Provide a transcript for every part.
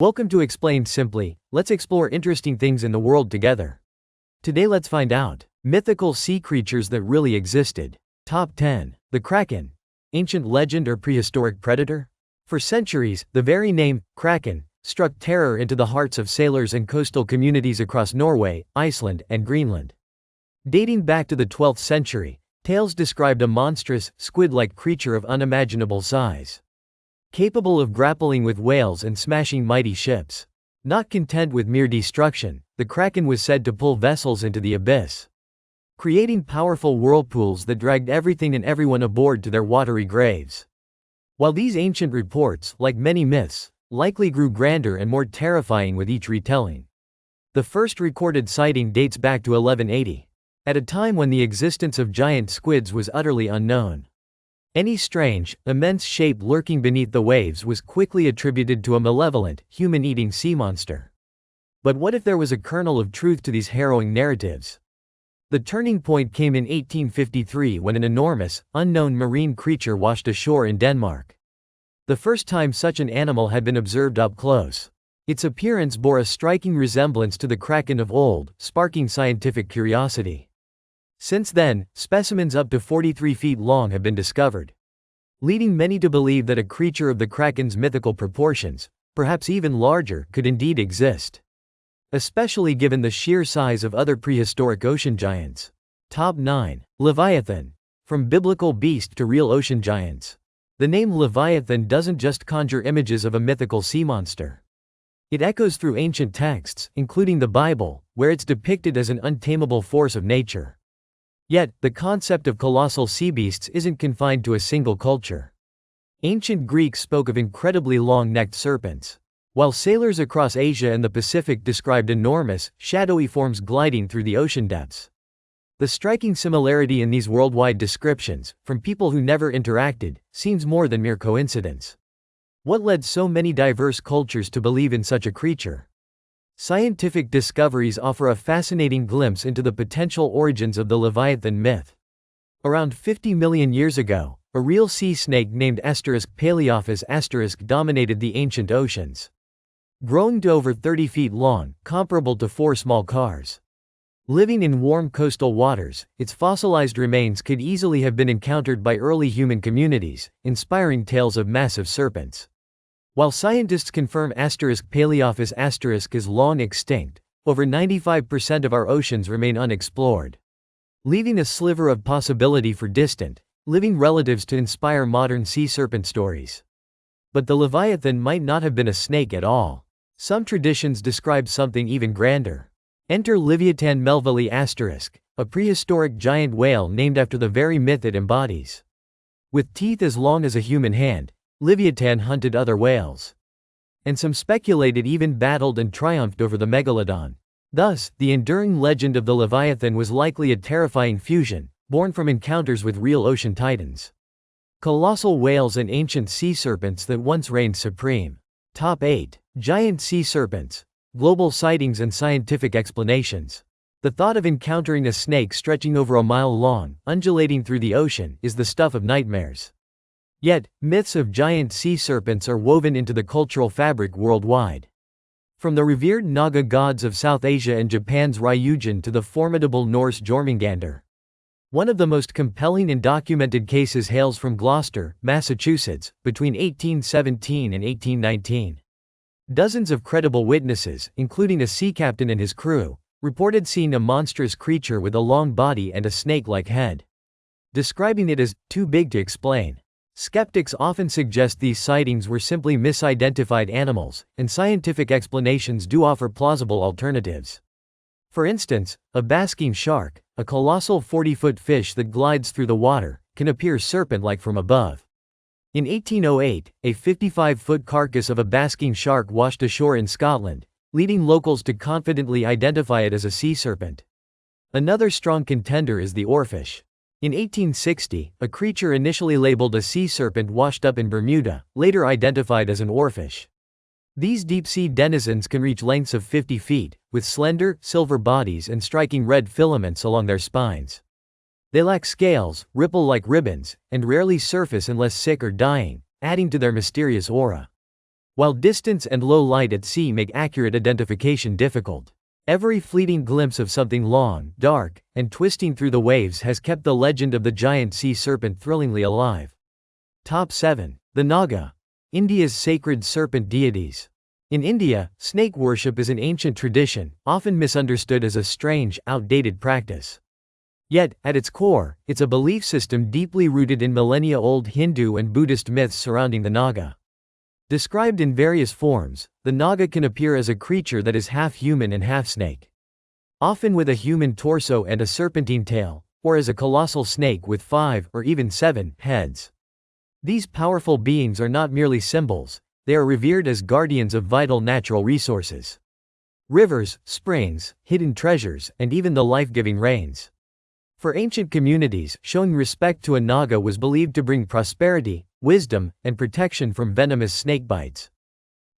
Welcome to Explained Simply. Let's explore interesting things in the world together. Today let's find out mythical sea creatures that really existed. Top 10. The Kraken. Ancient legend or prehistoric predator? For centuries, the very name, Kraken, struck terror into the hearts of sailors and coastal communities across Norway, Iceland, and Greenland. Dating back to the 12th century, tales described a monstrous, squid-like creature of unimaginable size, capable of grappling with whales and smashing mighty ships. Not content with mere destruction, the Kraken was said to pull vessels into the abyss, creating powerful whirlpools that dragged everything and everyone aboard to their watery graves. While these ancient reports, like many myths, likely grew grander and more terrifying with each retelling. The first recorded sighting dates back to 1180, at a time when the existence of giant squids was utterly unknown. Any strange, immense shape lurking beneath the waves was quickly attributed to a malevolent, human-eating sea monster. But what if there was a kernel of truth to these harrowing narratives? The turning point came in 1853 when an enormous, unknown marine creature washed ashore in Denmark. The first time such an animal had been observed up close. Its appearance bore a striking resemblance to the Kraken of old, sparking scientific curiosity. Since then, specimens up to 43 feet long have been discovered, leading many to believe that a creature of the Kraken's mythical proportions, perhaps even larger, could indeed exist, especially given the sheer size of other prehistoric ocean giants. Top 9. Leviathan. From biblical beast to real ocean giants. The name Leviathan doesn't just conjure images of a mythical sea monster. It echoes through ancient texts, including the Bible, where it's depicted as an untamable force of nature. Yet, the concept of colossal sea beasts isn't confined to a single culture. Ancient Greeks spoke of incredibly long-necked serpents, while sailors across Asia and the Pacific described enormous, shadowy forms gliding through the ocean depths. The striking similarity in these worldwide descriptions, from people who never interacted, seems more than mere coincidence. What led so many diverse cultures to believe in such a creature? Scientific discoveries offer a fascinating glimpse into the potential origins of the Leviathan myth. Around 50 million years ago, a real sea snake named Paleophis dominated the ancient oceans, growing to over 30 feet long, comparable to 4 small cars. Living in warm coastal waters, its fossilized remains could easily have been encountered by early human communities, inspiring tales of massive serpents. While scientists confirm Paleophis is long extinct, over 95% of our oceans remain unexplored, leaving a sliver of possibility for distant, living relatives to inspire modern sea serpent stories. But the Leviathan might not have been a snake at all. Some traditions describe something even grander. Enter Leviathan melvillei a prehistoric giant whale named after the very myth it embodies. With teeth as long as a human hand, Leviathan hunted other whales, and some speculated even battled and triumphed over the megalodon. Thus, the enduring legend of the Leviathan was likely a terrifying fusion, born from encounters with real ocean titans, colossal whales and ancient sea serpents that once reigned supreme. Top 8. Giant sea serpents. Global sightings and scientific explanations. The thought of encountering a snake stretching over a mile long, undulating through the ocean, is the stuff of nightmares. Yet, myths of giant sea serpents are woven into the cultural fabric worldwide. From the revered Naga gods of South Asia and Japan's Ryujin to the formidable Norse Jormungandr. One of the most compelling and documented cases hails from Gloucester, Massachusetts, between 1817 and 1819. Dozens of credible witnesses, including a sea captain and his crew, reported seeing a monstrous creature with a long body and a snake-like head, describing it as too big to explain. Skeptics often suggest these sightings were simply misidentified animals, and scientific explanations do offer plausible alternatives. For instance, a basking shark, a colossal 40-foot fish that glides through the water, can appear serpent-like from above. In 1808, a 55-foot carcass of a basking shark washed ashore in Scotland, leading locals to confidently identify it as a sea serpent. Another strong contender is the oarfish. In 1860, a creature initially labeled a sea serpent washed up in Bermuda, later identified as an oarfish. These deep-sea denizens can reach lengths of 50 feet, with slender, silver bodies and striking red filaments along their spines. They lack scales, ripple like ribbons, and rarely surface unless sick or dying, adding to their mysterious aura. While distance and low light at sea make accurate identification difficult, every fleeting glimpse of something long, dark, and twisting through the waves has kept the legend of the giant sea serpent thrillingly alive. Top 7. The Naga. India's sacred serpent deities. In India, snake worship is an ancient tradition, often misunderstood as a strange, outdated practice. Yet, at its core, it's a belief system deeply rooted in millennia-old Hindu and Buddhist myths surrounding the Naga. Described in various forms, the Naga can appear as a creature that is half human and half snake. Often with a human torso and a serpentine tail, or as a colossal snake with 5 or even 7 heads. These powerful beings are not merely symbols, they are revered as guardians of vital natural resources. Rivers, springs, hidden treasures, and even the life-giving rains. For ancient communities, showing respect to a Naga was believed to bring prosperity, wisdom, and protection from venomous snake bites.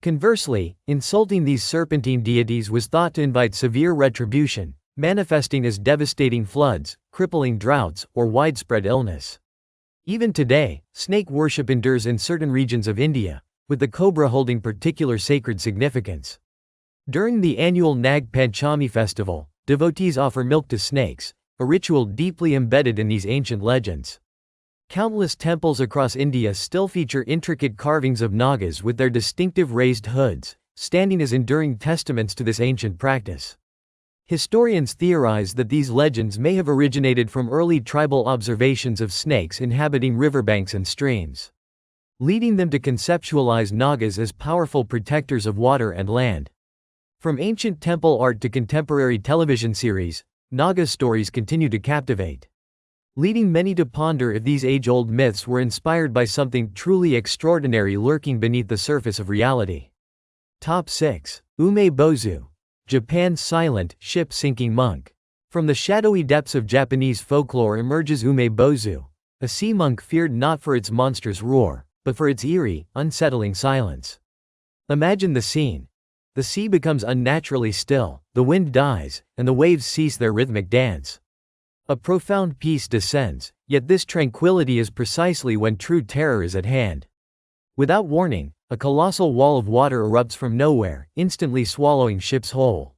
Conversely, insulting these serpentine deities was thought to invite severe retribution, manifesting as devastating floods, crippling droughts, or widespread illness. Even today, snake worship endures in certain regions of India, with the cobra holding particular sacred significance. During the annual Nag Panchami festival, devotees offer milk to snakes, a ritual deeply embedded in these ancient legends. Countless temples across India still feature intricate carvings of Nagas with their distinctive raised hoods, standing as enduring testaments to this ancient practice. Historians theorize that these legends may have originated from early tribal observations of snakes inhabiting riverbanks and streams, leading them to conceptualize Nagas as powerful protectors of water and land. From ancient temple art to contemporary television series, Naga stories continue to captivate, leading many to ponder if these age-old myths were inspired by something truly extraordinary lurking beneath the surface of reality. Top 6. Umei Bozu. Japan's silent, ship-sinking monk. From the shadowy depths of Japanese folklore emerges Umei Bozu, a sea monk feared not for its monstrous roar, but for its eerie, unsettling silence. Imagine the scene. The sea becomes unnaturally still, the wind dies, and the waves cease their rhythmic dance. A profound peace descends, yet this tranquility is precisely when true terror is at hand. Without warning, a colossal wall of water erupts from nowhere, instantly swallowing ships whole.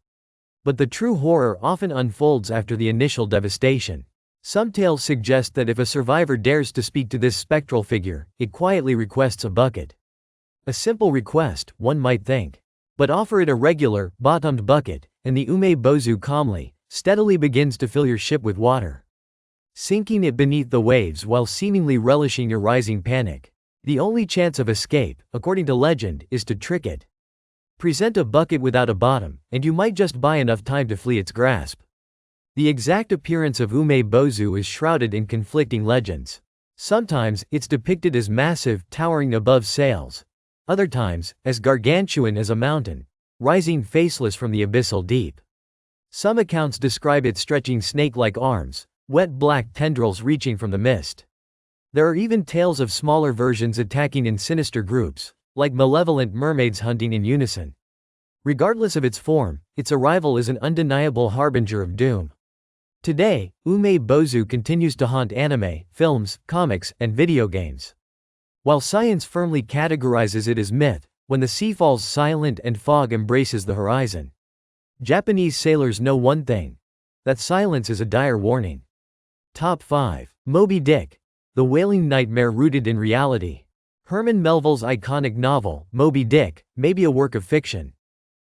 But the true horror often unfolds after the initial devastation. Some tales suggest that if a survivor dares to speak to this spectral figure, it quietly requests a bucket. A simple request, one might think. But offer it a regular, bottomed bucket, and the Umei Bozu calmly, steadily begins to fill your ship with water, sinking it beneath the waves while seemingly relishing your rising panic. The only chance of escape, according to legend, is to trick it. Present a bucket without a bottom, and you might just buy enough time to flee its grasp. The exact appearance of Umei Bozu is shrouded in conflicting legends. Sometimes, it's depicted as massive, towering above sails. Other times, as gargantuan as a mountain, rising faceless from the abyssal deep. Some accounts describe it stretching snake-like arms, wet black tendrils reaching from the mist. There are even tales of smaller versions attacking in sinister groups, like malevolent mermaids hunting in unison. Regardless of its form, its arrival is an undeniable harbinger of doom. Today, Umei Bozu continues to haunt anime, films, comics, and video games. While science firmly categorizes it as myth, when the sea falls silent and fog embraces the horizon, Japanese sailors know one thing: that silence is a dire warning. Top 5. Moby Dick. The whaling nightmare rooted in reality. Herman Melville's iconic novel, Moby Dick, may be a work of fiction,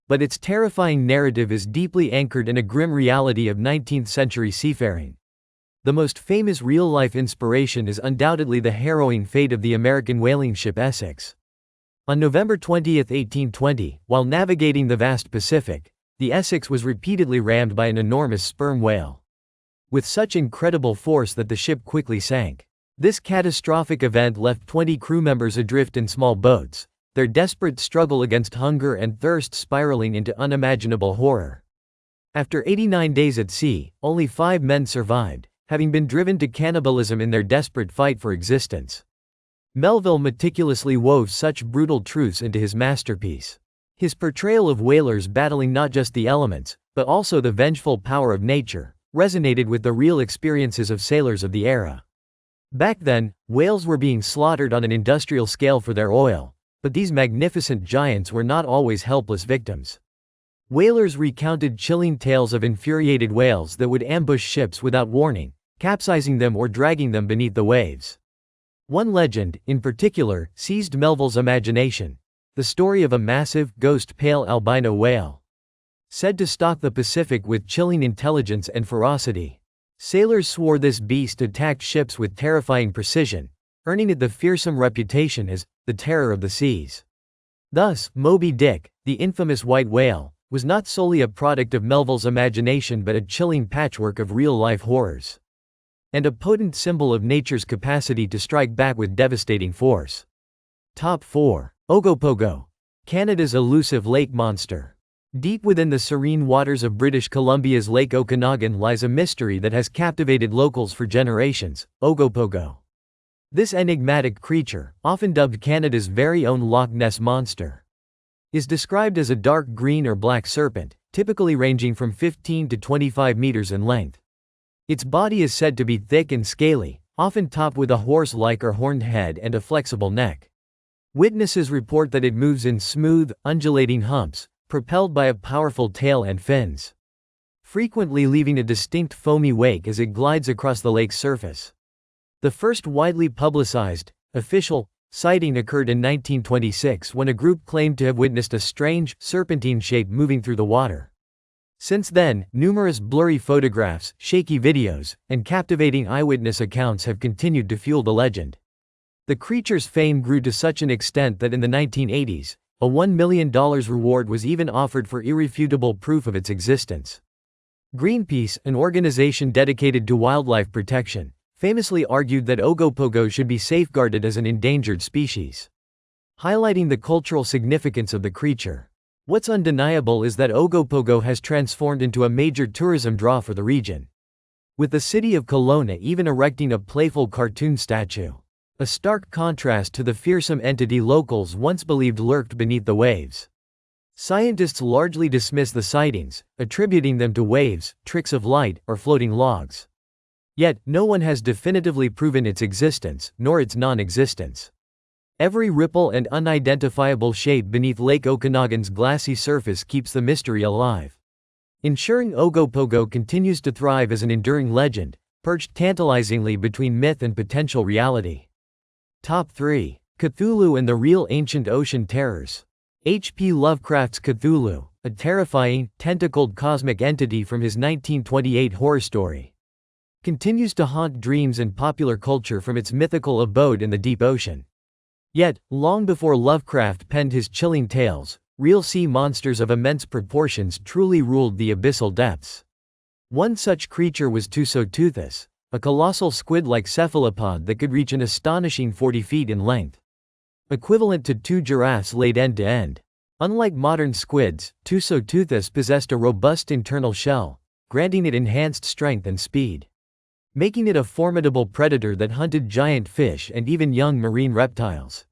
but its terrifying narrative is deeply anchored in a grim reality of 19th-century seafaring. The most famous real-life inspiration is undoubtedly the harrowing fate of the American whaling ship Essex. On November 20, 1820, while navigating the vast Pacific, the Essex was repeatedly rammed by an enormous sperm whale, with such incredible force that the ship quickly sank. This catastrophic event left 20 crew members adrift in small boats, their desperate struggle against hunger and thirst spiraling into unimaginable horror. After 89 days at sea, only 5 men survived, having been driven to cannibalism in their desperate fight for existence. Melville meticulously wove such brutal truths into his masterpiece. His portrayal of whalers battling not just the elements, but also the vengeful power of nature, resonated with the real experiences of sailors of the era. Back then, whales were being slaughtered on an industrial scale for their oil, But these magnificent giants were not always helpless victims. Whalers recounted chilling tales of infuriated whales that would ambush ships without warning, capsizing them or dragging them beneath the waves. One legend, in particular, seized Melville's imagination: the story of a massive, ghost-pale albino whale, said to stalk the Pacific with chilling intelligence and ferocity. Sailors swore this beast attacked ships with terrifying precision, earning it the fearsome reputation as the terror of the seas. Thus, Moby Dick, the infamous white whale, was not solely a product of Melville's imagination but a chilling patchwork of real-life horrors, and a potent symbol of nature's capacity to strike back with devastating force. Top 4. Ogopogo, Canada's elusive lake monster. Deep within the serene waters of British Columbia's Lake Okanagan lies a mystery that has captivated locals for generations: Ogopogo. This enigmatic creature, often dubbed Canada's very own Loch Ness Monster, is described as a dark green or black serpent, typically ranging from 15 to 25 meters in length. Its body is said to be thick and scaly, often topped with a horse-like or horned head and a flexible neck. Witnesses report that it moves in smooth, undulating humps, propelled by a powerful tail and fins, frequently leaving a distinct foamy wake as it glides across the lake's surface. The first widely publicized, official, sighting occurred in 1926 when a group claimed to have witnessed a strange, serpentine shape moving through the water. Since then, numerous blurry photographs, shaky videos, and captivating eyewitness accounts have continued to fuel the legend. The creature's fame grew to such an extent that in the 1980s, a $1 million reward was even offered for irrefutable proof of its existence. Greenpeace, an organization dedicated to wildlife protection, famously argued that Ogopogo should be safeguarded as an endangered species, highlighting the cultural significance of the creature. What's undeniable is that Ogopogo has transformed into a major tourism draw for the region, with the city of Kelowna even erecting a playful cartoon statue, a stark contrast to the fearsome entity locals once believed lurked beneath the waves. Scientists largely dismiss the sightings, attributing them to waves, tricks of light, or floating logs. Yet, no one has definitively proven its existence, nor its non-existence. Every ripple and unidentifiable shape beneath Lake Okanagan's glassy surface keeps the mystery alive, ensuring Ogopogo continues to thrive as an enduring legend, perched tantalizingly between myth and potential reality. Top 3. Cthulhu and the Real Ancient Ocean Terrors. H.P. Lovecraft's Cthulhu, a terrifying, tentacled cosmic entity from his 1928 horror story, continues to haunt dreams and popular culture from its mythical abode in the deep ocean. Yet, long before Lovecraft penned his chilling tales, real sea monsters of immense proportions truly ruled the abyssal depths. One such creature was Tusoteuthis, a colossal squid-like cephalopod that could reach an astonishing 40 feet in length, equivalent to 2 giraffes laid end to end. Unlike modern squids, Tusoteuthis possessed a robust internal shell, granting it enhanced strength and speed, making it a formidable predator that hunted giant fish and even young marine reptiles.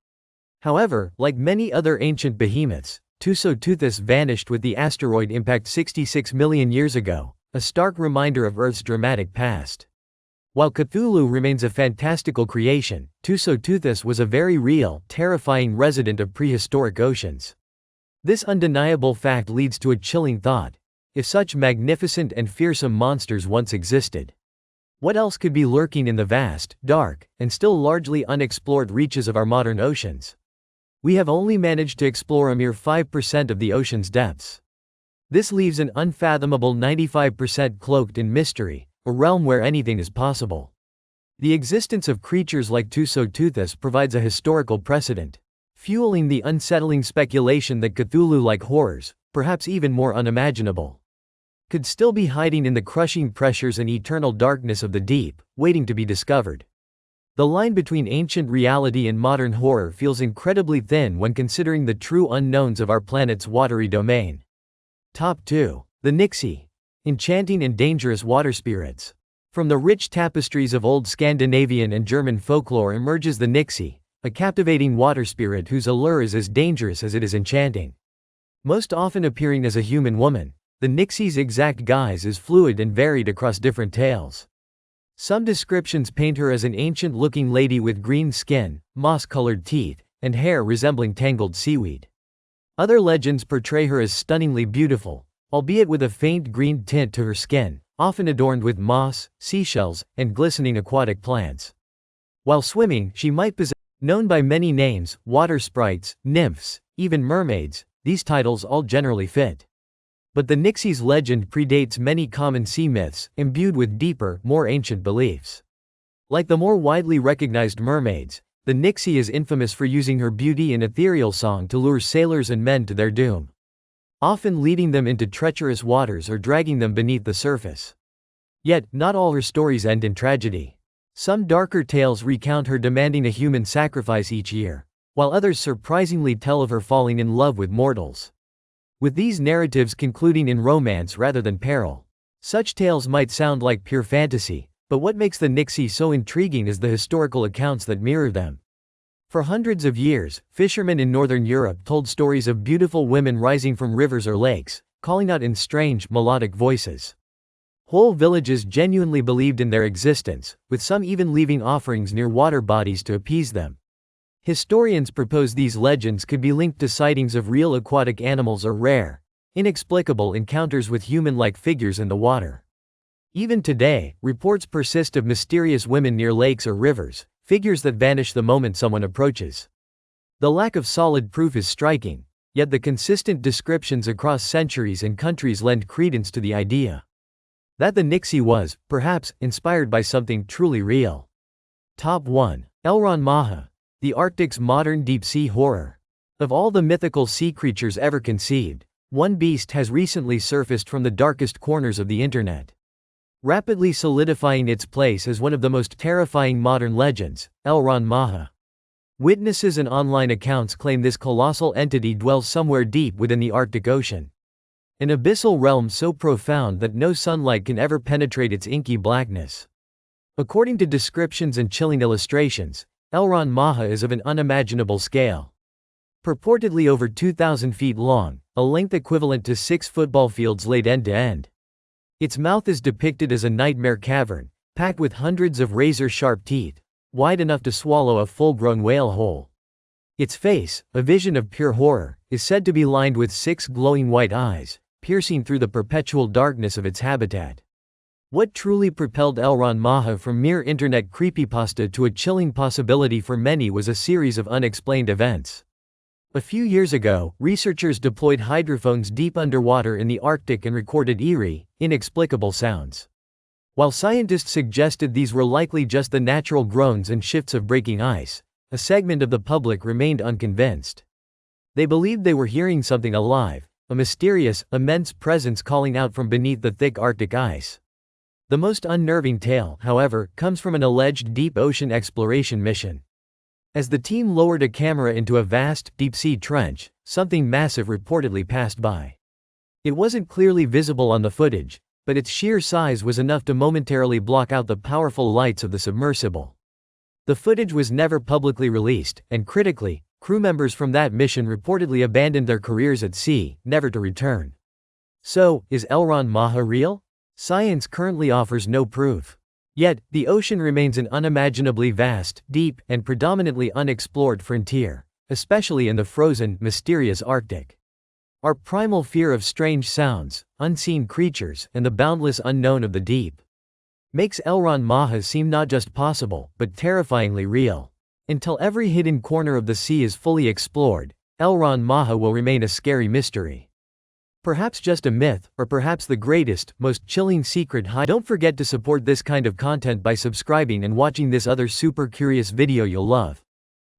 However, like many other ancient behemoths, Tusoteuthis vanished with the asteroid impact 66 million years ago, a stark reminder of Earth's dramatic past. While Cthulhu remains a fantastical creation, Tusoteuthis was a very real, terrifying resident of prehistoric oceans. This undeniable fact leads to a chilling thought: if such magnificent and fearsome monsters once existed, what else could be lurking in the vast, dark, and still largely unexplored reaches of our modern oceans? We have only managed to explore a mere 5% of the ocean's depths. This leaves an unfathomable 95% cloaked in mystery, a realm where anything is possible. The existence of creatures like Tusoteuthis provides a historical precedent, fueling the unsettling speculation that Cthulhu-like horrors, perhaps even more unimaginable, could still be hiding in the crushing pressures and eternal darkness of the deep, waiting to be discovered. The line between ancient reality and modern horror feels incredibly thin when considering the true unknowns of our planet's watery domain. Top 2. The Nixie, enchanting and dangerous water spirits. From the rich tapestries of old Scandinavian and German folklore emerges the Nixie, a captivating water spirit whose allure is as dangerous as it is enchanting. Most often appearing as a human woman, the Nixie's exact guise is fluid and varied across different tales. Some descriptions paint her as an ancient-looking lady with green skin, moss-colored teeth, and hair resembling tangled seaweed. Other legends portray her as stunningly beautiful, albeit with a faint green tint to her skin, often adorned with moss, seashells, and glistening aquatic plants. While swimming, she might possess, known by many names, water sprites, nymphs, even mermaids, these titles all generally fit. But the Nixie's legend predates many common sea myths, imbued with deeper, more ancient beliefs. Like the more widely recognized mermaids, the Nixie is infamous for using her beauty and ethereal song to lure sailors and men to their doom, often leading them into treacherous waters or dragging them beneath the surface. Yet, not all her stories end in tragedy. Some darker tales recount her demanding a human sacrifice each year, while others surprisingly tell of her falling in love with mortals, with these narratives concluding in romance rather than peril. Such tales might sound like pure fantasy, but what makes the Nixie so intriguing is the historical accounts that mirror them. For hundreds of years, fishermen in northern Europe told stories of beautiful women rising from rivers or lakes, calling out in strange, melodic voices. Whole villages genuinely believed in their existence, with some even leaving offerings near water bodies to appease them. Historians propose these legends could be linked to sightings of real aquatic animals or rare, inexplicable encounters with human-like figures in the water. Even today, reports persist of mysterious women near lakes or rivers, figures that vanish the moment someone approaches. The lack of solid proof is striking, yet the consistent descriptions across centuries and countries lend credence to the idea that the Nixie was, perhaps, inspired by something truly real. Top 1. Elran Maja, the Arctic's modern deep-sea horror. Of all the mythical sea creatures ever conceived, one beast has recently surfaced from the darkest corners of the internet, rapidly solidifying its place as one of the most terrifying modern legends, Elran Maja. Witnesses and online accounts claim this colossal entity dwells somewhere deep within the Arctic Ocean, an abyssal realm so profound that no sunlight can ever penetrate its inky blackness. According to descriptions and chilling illustrations, Elran Maja is of an unimaginable scale. Purportedly over 2,000 feet long, a length equivalent to 6 football fields laid end to end. Its mouth is depicted as a nightmare cavern, packed with hundreds of razor-sharp teeth, wide enough to swallow a full-grown whale whole. Its face, a vision of pure horror, is said to be lined with 6 glowing white eyes, piercing through the perpetual darkness of its habitat. What truly propelled Elran Maja from mere internet creepypasta to a chilling possibility for many was a series of unexplained events. A few years ago, researchers deployed hydrophones deep underwater in the Arctic and recorded eerie, inexplicable sounds. While scientists suggested these were likely just the natural groans and shifts of breaking ice, a segment of the public remained unconvinced. They believed they were hearing something alive, a mysterious, immense presence calling out from beneath the thick Arctic ice. The most unnerving tale, however, comes from an alleged deep ocean exploration mission. As the team lowered a camera into a vast, deep-sea trench, something massive reportedly passed by. It wasn't clearly visible on the footage, but its sheer size was enough to momentarily block out the powerful lights of the submersible. The footage was never publicly released, and critically, crew members from that mission reportedly abandoned their careers at sea, never to return. So, is Elran Maja real? Science currently offers no proof. Yet, the ocean remains an unimaginably vast, deep, and predominantly unexplored frontier, especially in the frozen, mysterious Arctic. Our primal fear of strange sounds, unseen creatures, and the boundless unknown of the deep makes Elran Maja seem not just possible, but terrifyingly real. Until every hidden corner of the sea is fully explored, Elran Maja will remain a scary mystery. Perhaps just a myth, or perhaps the greatest, most chilling secret hidden. Don't forget to support this kind of content by subscribing and watching this other super curious video you'll love.